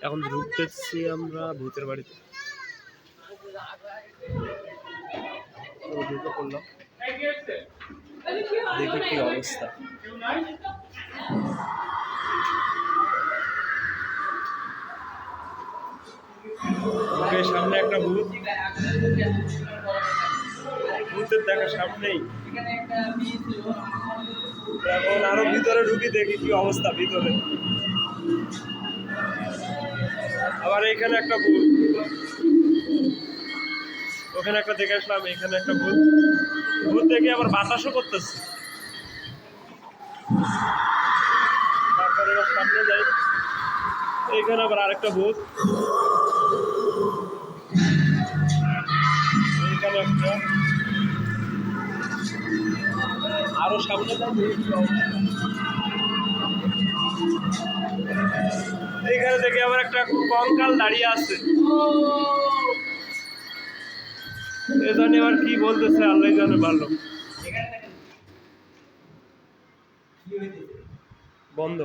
এখন ঢুকতেছি আমরা ভূতের বাড়িতে। ঢুকে পড়লাম, দেখি কি অবস্থা। সামনে একটা ভূত, ভূতের দেখা সামনেই। এখন আরো ভিতরে ঢুকি, দেখি কি অবস্থা ভিতরে। আবার এখানে একটা ভূত, ওখানে একটা দেখে আসলাম, এখানে একটা ভূত। ভূত দেখে আবার বাতাসও করতেছে। তারপরে সামনে যাই, এখানে আবার আরেকটা ভূত, এখানে একটা, আরো সামনে যাই, এইখানে দেখে আবার একটা কঙ্কাল দাঁড়িয়ে আছে। এ জানি আবার কি বলতেছে, আল্লাহ জানে ভালো। বন্ধ।